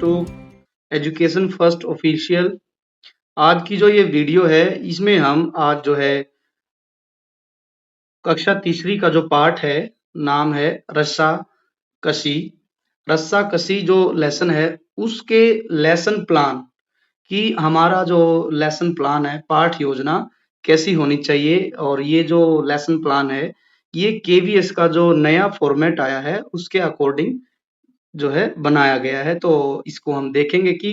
To education first official. आज की जो ये वीडियो है इसमें हम आज जो है कक्षा तीसरी का जो पाठ है नाम है रस्सा कसी। रस्सा कसी जो लेसन है उसके लेसन प्लान कि हमारा जो लेसन प्लान है पाठ योजना कैसी होनी चाहिए और ये जो लेसन प्लान है ये केवीएस का जो नया फॉर्मेट आया है उसके अकॉर्डिंग जो है बनाया गया है। तो इसको हम देखेंगे कि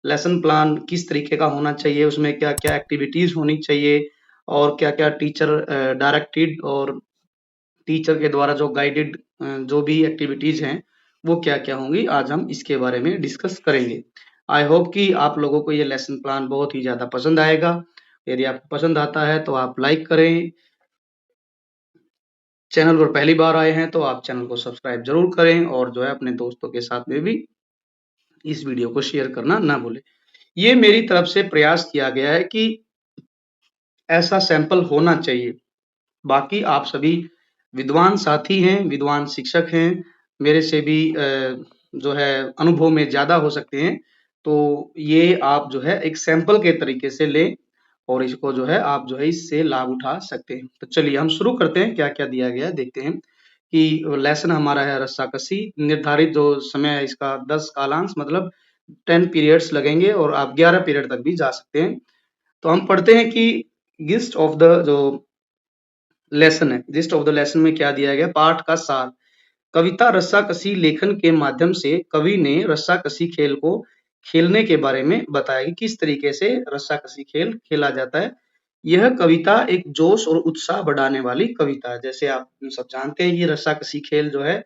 लेसन प्लान किस तरीके का होना चाहिए, उसमें क्या-क्या एक्टिविटीज़ होनी चाहिए और क्या-क्या टीचर डायरेक्टेड और टीचर के द्वारा जो गाइडेड जो भी एक्टिविटीज़ हैं, वो क्या-क्या होंगी, आज हम इसके बारे में डिस्कस करेंगे। आई होप कि आप लोगों को ये लेसन प्लान बहुत ही ज़्यादा पसंद आएगा। यदि आपको पसंद आता है तो आप लाइक करें। चैनल पर पहली बार आए हैं तो आप चैनल को सब्सक्राइब ज़रूर करें और जो है अपने दोस्तों के साथ में भी इस वीडियो को शेयर करना ना भूलें। ये मेरी तरफ से प्रयास किया गया है कि ऐसा सैंपल होना चाहिए। बाकी आप सभी विद्वान साथी हैं, विद्वान शिक्षक हैं, मेरे से भी जो है अनुभव में ज़्यादा हो सकते हैं। तो ये आप जो है एक सैंपल के तरीके से लें और इसको जो है आप जो है इससे लाभ उठा सकते हैं। तो चलिए हम शुरू करते हैं, क्या-क्या दिया गया है देखते हैं कि लेसन हमारा है रस्साकसी। निर्धारित जो समय है इसका 10 कालांश मतलब 10 पीरियड्स लगेंगे और आप 11 पीरियड तक भी जा सकते हैं। तो हम पढ़ते हैं कि गिस्ट ऑफ द जो लेसन है, जिस्ट ऑफ द लेसन में क्या दिया गया, पाठ का सार। कविता रस्साकसी लेखन के माध्यम से कवि ने रस्साकसी खेल को खेलने के बारे में बताया कि किस तरीके से रस्साकसी खेल खेला जाता है। यह कविता एक जोश और उत्साह बढ़ाने वाली कविता है। जैसे आप सब जानते हैं ये रस्साकसी खेल जो है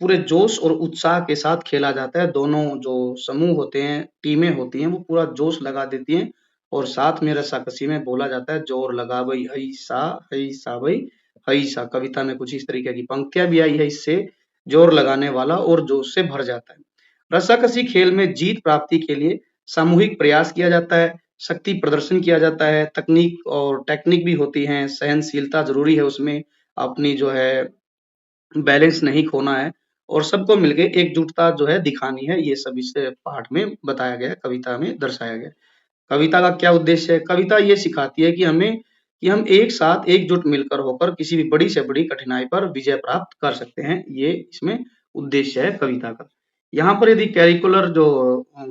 पूरे जोश और उत्साह के साथ खेला जाता है। दोनों जो समूह होते हैं, टीमें होती हैं, वो पूरा जोश लगा देती हैं और साथ में रस्साकसी में बोला जाता है जोर लगा भई हई सा भई हई सा। कविता में कुछ इस तरीके की पंक्तियां भी आई है, इससे जोर लगाने वाला और जोश से भर जाता है। रस्साकसी खेल में जीत प्राप्ति के लिए सामूहिक प्रयास किया जाता है, शक्ति प्रदर्शन किया जाता है, तकनीक और टेक्निक भी होती हैं, सहनशीलता जरूरी है उसमें, अपनी जो है बैलेंस नहीं खोना है और सबको मिलके एकजुटता जो है दिखानी है। ये सब इस पाठ में बताया गया है, कविता में दर्शाया गया है। कविता का क्या उद्देश्य है? कविता ये सिखाती है कि हम एक साथ एकजुट मिलकर होकर किसी भी बड़ी से बड़ी कठिनाई पर विजय प्राप्त कर सकते हैं। ये इसमें उद्देश्य है कविता का। यहाँ पर यदि करिकुलर जो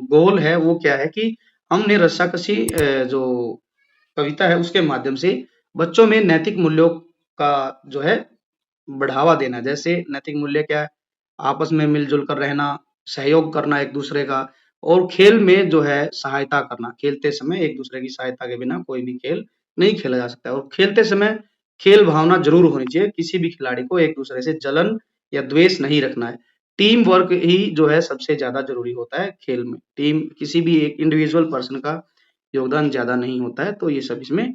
गोल है वो क्या है कि हमने रस्साकसी जो कविता है उसके माध्यम से बच्चों में नैतिक मूल्यों का जो है बढ़ावा देना। जैसे नैतिक मूल्य क्या है? आपस में मिलजुल कर रहना, सहयोग करना एक दूसरे का और खेल में जो है सहायता करना। खेलते समय एक दूसरे की सहायता के बिना कोई भी खेल नहीं खेला जा सकता है और खेलते समय खेल भावना जरूर होनी चाहिए। किसी भी खिलाड़ी को एक दूसरे से जलन या द्वेष नहीं रखना है। टीम वर्क ही जो है सबसे ज्यादा जरूरी होता है खेल में। टीम किसी भी एक इंडिविजुअल पर्सन का योगदान ज्यादा नहीं होता है। तो ये सब इसमें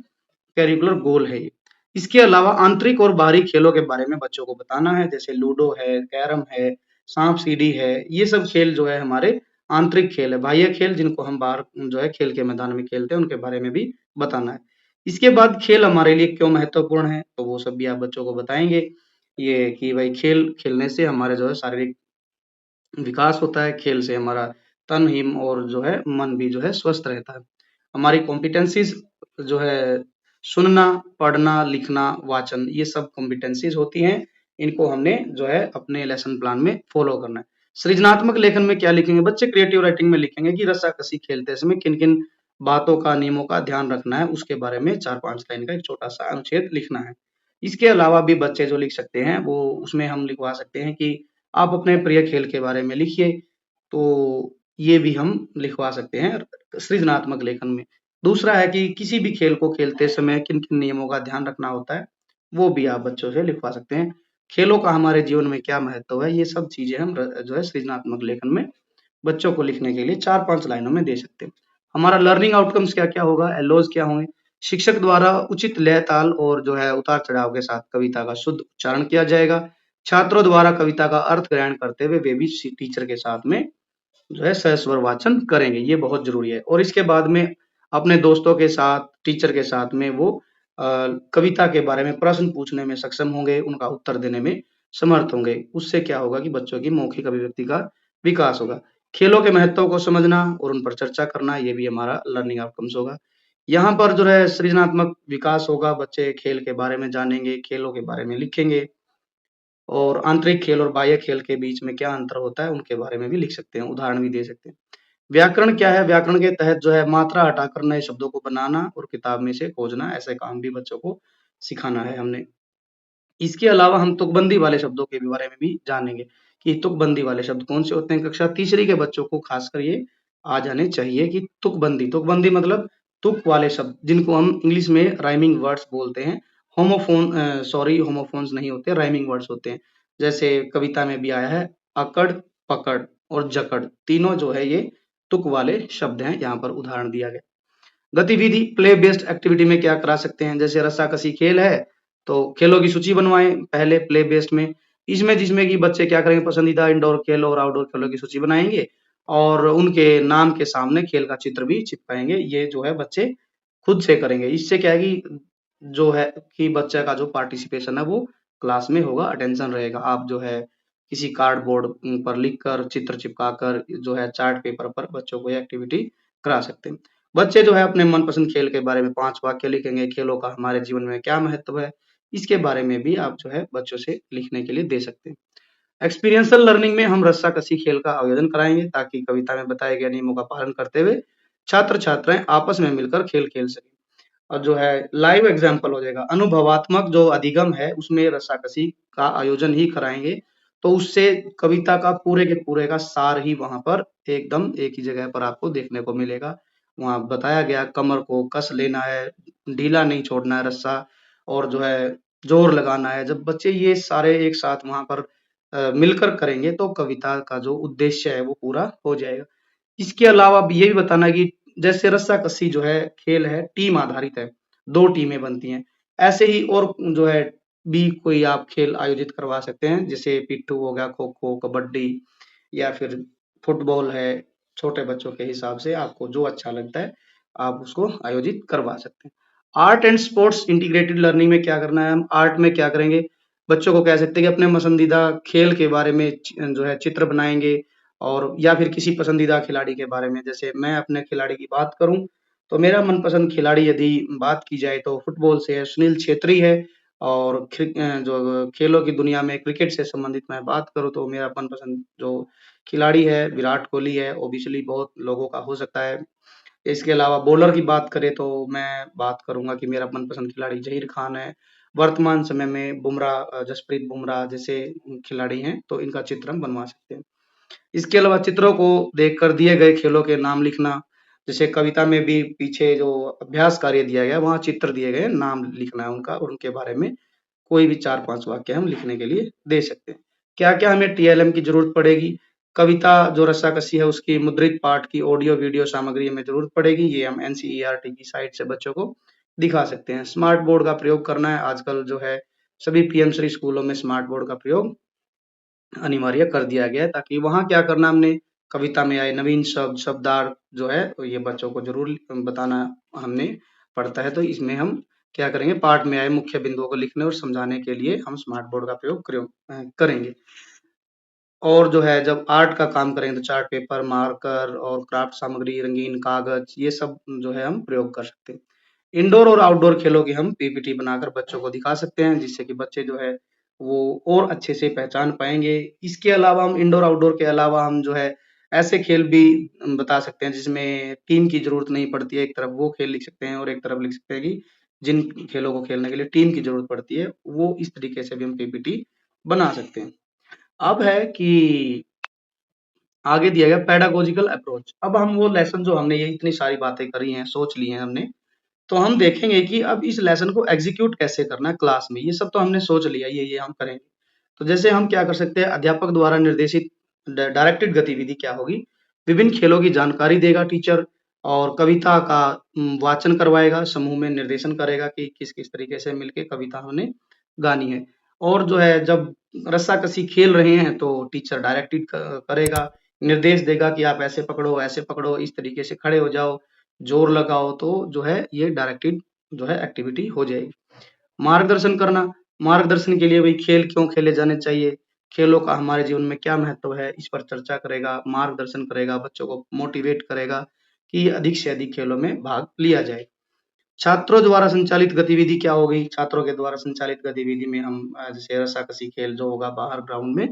करिकुलर गोल है ये। इसके अलावा आंतरिक और बाहरी खेलों के बारे में बच्चों को बताना है। जैसे लूडो है, कैरम है, सांप सीढ़ी है, ये सब खेल जो है हमारे आंतरिक खेल है। बाह्य खेल जिनको हम बाहर जो है खेल के मैदान में खेलते हैं उनके बारे में भी बताना है। इसके बाद खेल हमारे लिए क्यों महत्वपूर्ण है तो वो सब भी आप बच्चों को बताएंगे। ये कि भाई खेल खेलने से हमारे जो है शारीरिक विकास होता है, खेल से हमारा तन हिम और जो है मन भी जो है स्वस्थ रहता है। हमारी कॉम्पिटेंसीज जो है सुनना, पढ़ना, लिखना, वाचन ये सब कॉम्पिटेंसीज होती हैं। इनको हमने जो है अपने लेसन प्लान में फॉलो करना है। सृजनात्मक लेखन में क्या लिखेंगे बच्चे? क्रिएटिव राइटिंग में लिखेंगे कि रस्साकसी खेलते समय किन-किन बातों का, नियमों का ध्यान रखना है, उसके बारे में 4-5 लाइन का एक छोटा-सा अनुच्छेद लिखना है। इसके अलावा भी बच्चे जो लिख सकते हैं वो उसमें हम लिखवा सकते हैं कि आप अपने प्रिय खेल के बारे में लिखिए। तो ये भी हम लिखवा सकते हैं सृजनात्मक लेखन में। दूसरा है कि किसी भी खेल को खेलते समय किन-किन नियमों का ध्यान रखना होता है, वो भी आप बच्चों से लिखवा सकते हैं। खेलों का हमारे जीवन में क्या महत्व है, ये सब चीज़ें हम जो है सृजनात्मक लेखन में बच्चों को लिखने के लिए 4-5 लाइनों में दे सकते हैं। हमारा लर्निंग आउटकम्स क्या-क्या होगा, एलओज़ क्या होंगे? शिक्षक द्वारा उचित लय, ताल और जो है उतार-चढ़ाव के साथ कविता का शुद्ध उच्चारण किया जाएगा। छात्रों द्वारा कविता का अर्थ ग्रहण करते हुए वे भी टीचर के साथ में जो है सहस्वर वाचन करेंगे, ये बहुत ज़रूरी है। और इसके बाद में अपने दोस्तों के साथ, टीचर के साथ में वो कविता के बारे में प्रश्न पूछने में सक्षम होंगे, उनका उत्तर देने में समर्थ होंगे। उससे क्या होगा कि बच्चों की मौखिक अभिव्यक्ति का विकास होगा। खेलों के महत्व को समझना और उन पर चर्चा करना, ये भी हमारा लर्निंग आउटकम्स होगा। यहाँ पर जो है सृजनात्मक विकास होगा, बच्चे खेल के बारे में जानेंगे, खेलों के बारे में लिखेंगे और आंतरिक खेल और बाह्य खेल के बीच में क्या अंतर होता है, उनके बारे में भी लिख सकते हैं, उदाहरण भी दे सकते हैं। व्याकरण क्या है? व्याकरण के तहत जो है मात्रा हटाकर नए शब्दों को बनाना और किताब में से खोजना, ऐसे काम भी बच्चों को सिखाना है हमने। इसके अलावा हम तुकबंदी वाले शब्दों के बारे में भी जानेंगे कि तुकबंदी वाले शब्द कौन से होते हैं। कक्षा तीसरी के बच्चों को खासकर ये आ जाने चाहिए कि तुकबंदी मतलब तुक वाले शब्द, जिनको हम इंग्लिश में राइमिंग वर्ड्स बोलते हैं। होमोफोन्स नहीं होते, राइमिंग वर्ड्स होते हैं। जैसे कविता में भी आया है, अकड़, पकड़ और जकड़, तीनों जो है ये तुक वाले शब्द हैं। यहाँ पर उदाहरण दिया गया। गतिविधि प्ले बेस्ड एक्टिविटी में क्या करा सकते हैं? जैसे रस्साकसी खेल है, तो खेलों की सूची बनवाएं पहले प्ले बेस्ड में। इसमें जिसमें कि बच्चे क्या करेंगे, पसंदीदा इंडोर खेल और आउटडोर खेलों की सूची बनाएंगे और उनके नाम के सामने खेल का चित्र भी चिपकाएंगे। ये जो है बच्चे खुद से करेंगे। इससे क्या है कि जो है कि बच्चे का जो पार्टिसिपेशन है वो क्लास में होगा, अटेंशन रहेगा। आप जो है किसी कार्डबोर्ड पर लिखकर, चित्र चिपकाकर, जो है चार्ट पेपर पर बच्चों को ये एक्टिविटी करा सकते हैं। बच्चे जो है अपने मनपसंद खेल के बारे में 5 वाक्य लिखेंगे, खेलों का हमारे जीवन में क्या महत्व है, इसके बारे में भी आप जो है बच्चों से लिखने के लिए दे सकते हैं। एक्सपीरियंशियल लर्निंग में हम रस्साकसी खेल का आयोजन कराएंगे ताकि कविता में बताए गए नियमों का पालन करते हुए छात्र-छात्राएं आपस में मिलकर खेल खेल सकें। और जो है लाइव एग्जाम्पल हो जाएगा, अनुभवात्मक जो अधिगम है उसमें रस्साकसी का आयोजन ही कराएंगे, तो उससे कविता का पूरे के पूरे का सार ही वहां पर एकदम एक ही जगह पर आपको देखने को मिलेगा। वहां बताया गया कमर को कस लेना है, ढीला नहीं छोड़ना है रस्सा, और जो है जोर लगाना है। जब बच्चे ये सारे एक साथ वहां पर मिलकर करेंगे तो कविता का जो उद्देश्य है वो पूरा हो जाएगा। इसके अलावा अब ये भी बताना है कि जैसे रस्साकसी जो है खेल है, टीम आधारित है, 2 टीमें बनती हैं। ऐसे ही और जो है भी कोई आप खेल आयोजित करवा सकते हैं, जैसे पिट्ठू हो गया, खो-खो, कबड्डी या फिर फुटबॉल है। छोटे बच्चों के हिसाब से आपको जो अच्छा लगता है, आप उसको आयोजित करवा सकते हैं। Art and sports integrated learning में क्या करना है, हम आर्ट में क्या करेंगे, बच्चों को कह सकते हैं कि अपने पसंदीदा खेल के बारे में जो है चित्र बनाएँगे और या फिर किसी पसंदीदा खिलाड़ी के बारे में। जैसे मैं अपने खिलाड़ी की बात करूँ, तो मेरा मनपसंद खिलाड़ी यदि बात की जाए तो फुटबॉल से है, सुनील छेत्री है। और जो खेलों की दुनिया में क्रिकेट से संबंधित मैं बात करूँ तो मेरा मनपसंद जो खिलाड़ी है विराट कोहली है, ऑब्वियसली बहुत लोगों का हो सकता है। इसके अलावा बॉलर की बात करें तो मैं बात करूँगा कि मेरा मनपसंद खिलाड़ी ज़हीर खान है। वर्तमान समय में जसप्रीत बुमराह जैसे खिलाड़ी हैं, तो इनका चित्र हम बनवा सकते हैं। इसके अलावा चित्रों को देखकर दिए गए खेलों के नाम लिखना, जैसे कविता में भी पीछे जो अभ्यास कार्य दिया गया है, वहाँ चित्र दिए गए हैं, नाम लिखना है उनका और उनके बारे में कोई भी 4-5 वाक्य हम लिखने के लिए दे सकते हैं। क्या-क्या हमें टीएलएम की ज़रूरत पड़ेगी? कविता जो रस्साकसी है उसकी मुद्रित पाठ की ऑडियो वीडियो सामग्री हमें ज़रूरत पड़ेगी। ये हम एनसीईआरटी की साइट से बच्चों को दिखा सकते हैं। स्मार्ट बोर्ड का प्रयोग करना है। आजकल जो है सभी पीएम श्री स्कूलों में स्मार्ट बोर्ड का प्रयोग अनिवार्य कर दिया गया है, ताकि वहाँ क्या करना हमने, कविता में आए नवीन शब्द, शब्दार्थ जो है तो ये बच्चों को ज़रूर बताना हमने पड़ता है। तो इसमें हम क्या करेंगे, पाठ में आए मुख्य बिंदुओं को लिखने और समझाने के लिए हम स्मार्ट बोर्ड का प्रयोग करेंगे। और जो है जब आर्ट का काम करेंगे तो चार्ट पेपर, मार्कर और क्राफ्ट सामग्री, रंगीन कागज, ये सब जो है हम प्रयोग कर सकते हैं। इंडोर और आउटडोर खेलों की हम पीपीटी बनाकर बच्चों को दिखा सकते हैं, जिससे कि बच्चे जो है वो और अच्छे से पहचान पाएँगे। इसके अलावा हम इंडोर आउटडोर के अलावा हम जो है ऐसे खेल भी बता सकते हैं जिसमें टीम की ज़रूरत नहीं पड़ती है। एक तरफ वो खेल लिख सकते हैं और एक तरफ लिख सकते हैं कि जिन खेलों को खेलने के लिए टीम की ज़रूरत पड़ती है, वो इस तरीके से भी हम पीपीटी बना सकते हैं। अब है कि आगे दिया गया पेडागोजिकल अप्रोच। अब हम वो लेसन जो हमने ये इतनी सारी बातें करी हैं, सोच ली हैं हमने, तो हम देखेंगे कि अब इस लेसन को एग्जीक्यूट कैसे करना है क्लास में। ये सब तो हमने सोच लिया, ये हम करेंगे। तो जैसे हम क्या कर सकते हैं, अध्यापक द्वारा निर्देशित डायरेक्टेड गतिविधि क्या होगी, विभिन्न खेलों की जानकारी देगा टीचर और कविता का वाचन करवाएगा, समूह में निर्देशन करेगा कि किस-किस तरीके से मिलके कविता हमने गानी है। और जो है जब रस्साकसी खेल रहे हैं तो टीचर डायरेक्टेड करेगा, निर्देश देगा कि आप ऐसे पकड़ो, इस तरीके से खड़े हो जाओ, जोर लगाओ, तो जो है ये डायरेक्टेड जो है एक्टिविटी हो जाएगी। मार्गदर्शन करना, मार्गदर्शन के लिए भाई खेल क्यों खेले जाने चाहिए, खेलों का हमारे जीवन में क्या महत्व है, इस पर चर्चा करेगा, मार्गदर्शन करेगा, बच्चों को मोटिवेट करेगा कि अधिक से अधिक खेलों में भाग लिया जाए। छात्रों द्वारा संचालित गतिविधि क्या होगी? छात्रों के द्वारा संचालित गतिविधि में हम जैसे रस्साकसी खेल जो होगा बाहर ग्राउंड में,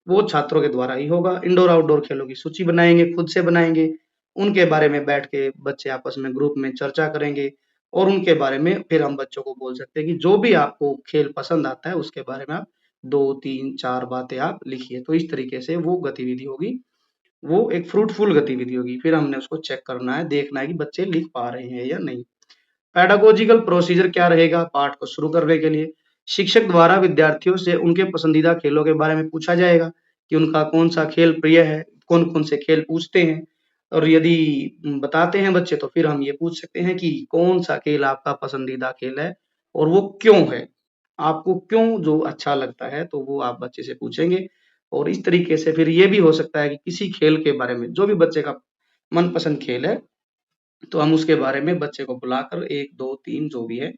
वो छात्रों के द्वारा ही होगा। इंडोर आउटडोर खेलों की सूची बनाएँगे, खुद से बनाएँगे। उनके बारे में बैठ के बच्चे आपस में ग्रुप में चर्चा करेंगे और उनके बारे में फिर हम बच्चों को बोल सकते हैं कि जो भी आपको खेल पसंद आता है, उसके बारे में आप 2, 3, 4 बातें आप लिखिए। तो इस तरीके से वो गतिविधि होगी, वो एक फ्रूटफुल गतिविधि होगी। फिर हमने उसको चेक करना है, देखना है कि बच्चे लिख पा रहे हैं या नहीं। पेडागोजिकल प्रोसीजर क्या रहेगा पाठ को शुरू करने के लिए? शिक्षक द्वारा विद्यार्थियों से उनके पसंदीदा खेलों के बारे में पूछा जाएगा कि उनका कौन-सा खेल प्रिय है, कौन-कौन से खेल पूछते हैं और यदि बताते हैं बच्चे तो फिर हम ये पूछ सकते हैं कि कौन-सा खेल आपका पसंदीदा खेल है और वो क्यों है? आपको क्यों जो अच्छा लगता है तो वो आप बच्चे से पूछेंगे और इस तरीके से फिर ये भी हो सकता है कि किसी खेल के बारे में जो भी बच्चे का मनपसंद खेल है तो हम उसके बारे में बच्चे को बुलाकर 1, 2, 3 जो भी है,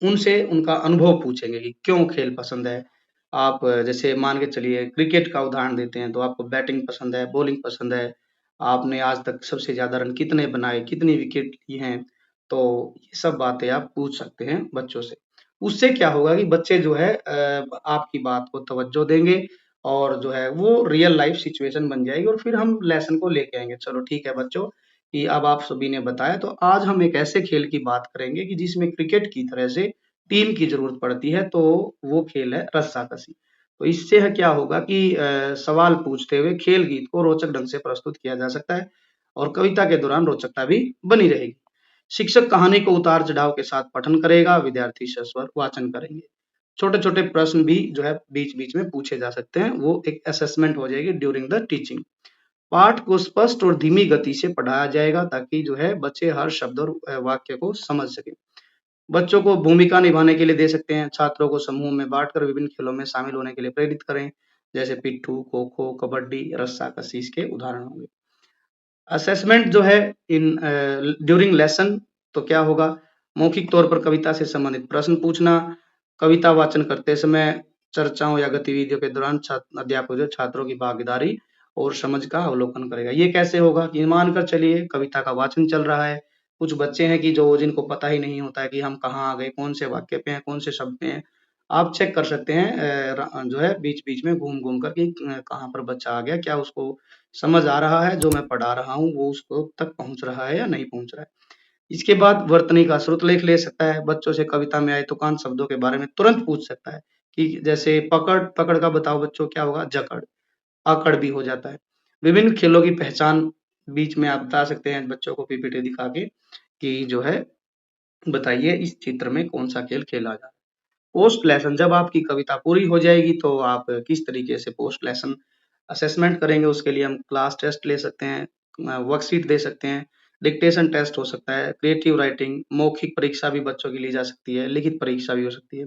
उनसे उनका अनुभव पूछेंगे कि क्यों खेल पसंद है। आप जैसे मान के चलिए क्रिकेट का उदाहरण देते हैं, तो आपको बैटिंग पसंद है, बॉलिंग पसंद है, आपने आज तक सबसे ज़्यादा रन कितने बनाए, कितनी विकेट ली हैं, तो ये सब बातें आप पूछ सकते हैं बच्चों से। उससे क्या होगा कि बच्चे जो है आपकी बात को तवज्जो देंगे और जो है वो रियल लाइफ़ सिचुएशन बन जाएगी और फिर हम लेसन को लेके आएँगे। चलो ठीक है बच्चों, कि अब आप सभी ने बताया तो आज हम एक ऐसे खेल की बात करेंगे कि जिसमें क्रिकेट की तरह से टीम की ज़रूरत पड़ती है, तो वो खेल है रस्साकसी। तो इससे है क्या होगा कि सवाल पूछते हुए खेल गीत को रोचक ढंग से प्रस्तुत किया जा सकता है और कविता के दौरान रोचकता भी बनी रहेगी। शिक्षक कहानी को उतार-चढ़ाव के साथ पठन करेगा, विद्यार्थी सस्वर वाचन करेंगे। छोटे-छोटे प्रश्न भी जो है बीच-बीच में पूछे जा सकते हैं, वो एक असेसमेंट हो जाएगी ड्यूरिंग द टीचिंग। पाठ को स्पष्ट और धीमी गति से पढ़ाया जाएगा ताकि जो है बच्चे हर शब्द और वाक्य को समझ सकें। बच्चों को भूमिका निभाने के लिए दे सकते हैं, छात्रों को समूह में बाँटकर विभिन्न खेलों में शामिल होने के लिए प्रेरित करें, जैसे पिट्ठू, खो-खो, कबड्डी, रस्साकसी इसके उदाहरण होंगे। असेसमेंट जो है ड्यूरिंग लेसन तो क्या होगा, मौखिक तौर पर कविता से संबंधित प्रश्न पूछना, कविता वाचन करते समय चर्चाओं या गतिविधियों के दौरान अध्यापक जो छात्रों की भागीदारी और समझ का अवलोकन करेगा। ये कैसे होगा कि मानकर चलिए कविता का वाचन चल रहा है, कुछ बच्चे हैं कि जो जिनको पता ही नहीं होता है कि हम कहाँ आ गए, कौन से वाक्य पे हैं, कौन से शब्द पे हैं। आप चेक कर सकते हैं जो है बीच-बीच में घूम-घूम कर कि कहाँ पर बच्चा आ गया, क्या उसको समझ आ रहा है, जो मैं पढ़ा रहा हूँ, वो उसको तक पहुँच रहा है या नहीं पहुँच रहा है। इसके बाद वर्तनी का स्रोत लेख ले सकता है, बच्चों से कविता में आए तुकांत शब्दों के बारे में तुरंत पूछ सकता है कि जैसे पकड़, पकड़ का बताओ बच्चों क्या होगा? जकड़, अकड़ भी हो जाता है। विभिन्न खेलों की पहचान बीच में आप बता सकते हैं बच्चों को पीपीटी दिखा के कि जो है बताइए इस चित्र में कौन-सा खेल खेला जा रहा है। पोस्ट लेसन जब आपकी कविता पूरी हो जाएगी तो आप किस तरीके से पोस्ट लेसन असेसमेंट करेंगे उसके लिए हम क्लास टेस्ट ले सकते हैं, वर्कशीट दे सकते हैं, डिक्टेशन टेस्ट हो सकता है, क्रिएटिव राइटिंग, मौखिक परीक्षा भी बच्चों की ली जा सकती है, लिखित परीक्षा भी हो सकती है।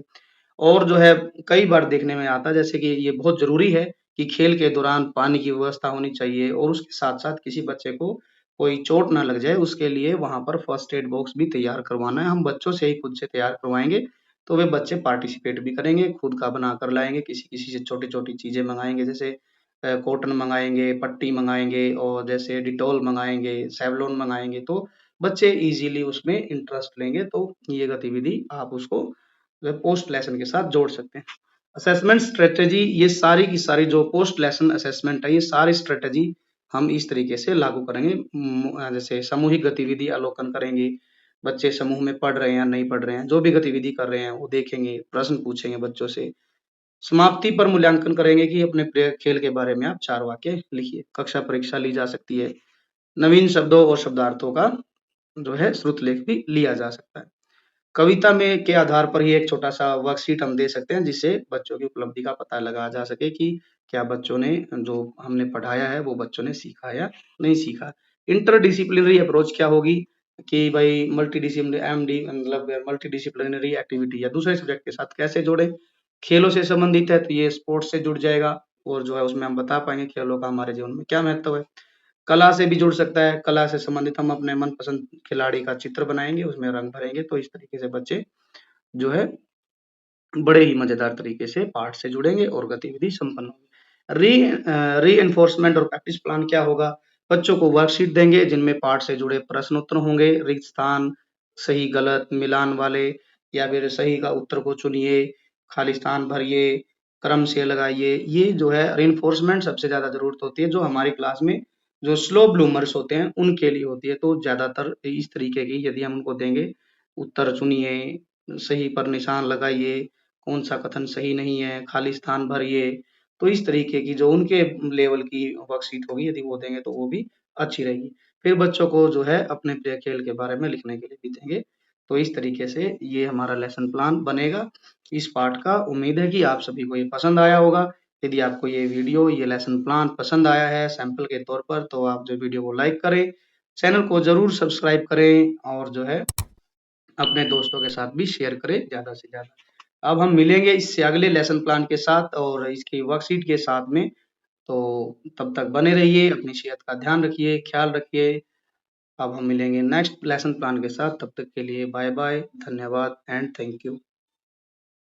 और जो है कई बार देखने में आता है जैसे कि ये बहुत ज़रूरी है कि खेल के दौरान पानी की व्यवस्था होनी चाहिए और उसके साथ-साथ किसी बच्चे को कोई चोट ना लग जाए उसके लिए वहाँ पर फर्स्ट एड बॉक्स भी तैयार करवाना है। हम बच्चों से ही खुद से तैयार करवाएँगे, तो वे बच्चे पार्टिसिपेट भी करेंगे, खुद का बनाकर लाएँगे, किसी-किसी से छोटी-छोटी चीज़ें मँगाएँगे जैसे कॉटन मँगाएँगे, पट्टी मँगाएँगे और जैसे डेटॉल मँगाएँगे, सेवलॉन मँगाएँगे, तो बच्चे ईज़िली उसमें इंटरेस्ट लेंगे, तो ये गतिविधि आप उसको जो है पोस्ट लेसन के साथ जोड़ सकते हैं। असेसमेंट स्ट्रैटेजी ये सारी की सारी जो पोस्ट लेसन असेसमेंट है, ये सारी स्ट्रैटेजी हम इस तरीके से लागू करेंगे। जैसे सामूहिक गतिविधि अवलोकन करेंगे, बच्चे समूह में पढ़ रहे हैं या नहीं पढ़ रहे हैं, जो भी गतिविधि कर रहे हैं वो देखेंगे, प्रश्न पूछेंगे बच्चों से। समाप्ति पर मूल्यांकन करेंगे कि अपने प्रिय खेल के बारे में आप 4 वाक्य लिखिए। कक्षा परीक्षा ली जा सकती है। नवीन शब्दों और शब्दार्थों का जो है श्रुत लेख भी लिया जा सकता है। कविता में के आधार पर ही एक छोटा-सा वर्कशीट हम दे सकते हैं, जिससे बच्चों की उपलब्धि का पता लगाया जा सके कि क्या बच्चों ने जो हमने पढ़ाया है, वो बच्चों ने सीखा या नहीं सीखा। इंटरडिसिप्लिनरी अप्रोच क्या होगी कि भई मल्टीडिसिप्लिन एमडी मतलब मल्टीडिसिप्लिनरी एक्टिविटी या दूसरे सब्जेक्ट के साथ कैसे जोड़ें। खेलों से संबंधित है, तो ये स्पोर्ट्स से जुड़ जाएगा और जो है उसमें हम बता पाएँगे खेलों का हमारे जीवन में क्या महत्व है। कला से भी जुड़ सकता है, कला से संबंधित हम अपने मनपसंद खिलाड़ी का चित्र बनाएँगे, उसमें रंग भरेंगे, तो इस तरीके से बच्चे जो है बड़े ही मजेदार तरीके से पाठ से जुड़ेंगे और गतिविधि संपन्न होगी। रीइंफोर्समेंट और प्रैक्टिस प्लान क्या होगा? बच्चों को वर्कशीट देंगे जिनमें पाठ से जुड़े प्रश्न उत्तर होंगे, रिक्त स्थान, सही गलत मिलान वाले या फिर सही का उत्तर को चुनिए, खाली स्थान भरिए, क्रम से लगाइए। ये जो है रीइंफोर्समेंट सबसे ज़्यादा ज़रूरत होती है, जो हमारी क्लास में जो स्लो ब्लूमर्स होते हैं उनके लिए होती है। तो ज़्यादातर इस तरीके की यदि हम उनको देंगे, उत्तर चुनिए, सही पर निशान लगाइए, कौन-सा कथन सही नहीं है, खाली स्थान भरिए। तो इस तरीके की जो उनके लेवल की वर्कशीट होगी यदि वो देंगे तो वो भी अच्छी रहेगी। फिर बच्चों को जो है अपने प्रिय खेल के बारे में लिखने के लिए भी देंगे। तो इस तरीके से ये हमारा लेसन प्लान बनेगा इस पाठ का। उम्मीद है कि आप सभी को ये पसंद आया होगा। यदि आपको ये वीडियो, ये लेसन प्लान पसंद आया है सैंपल के तौर पर, तो आप जो वीडियो को लाइक करें, चैनल को ज़रूर सब्सक्राइब करें और जो है अपने दोस्तों के साथ भी शेयर करें ज़्यादा से ज़्यादा। अब हम मिलेंगे इससे अगले लेसन प्लान के साथ और इसकी वर्कशीट के साथ में। तो तब तक बने रहिए, अपनी सेहत का ध्यान रखिए, ख्याल रखिए। अब हम मिलेंगे नेक्स्ट लेसन प्लान के साथ, तब तक के लिए बाय बाय, धन्यवाद एंड थैंक यू।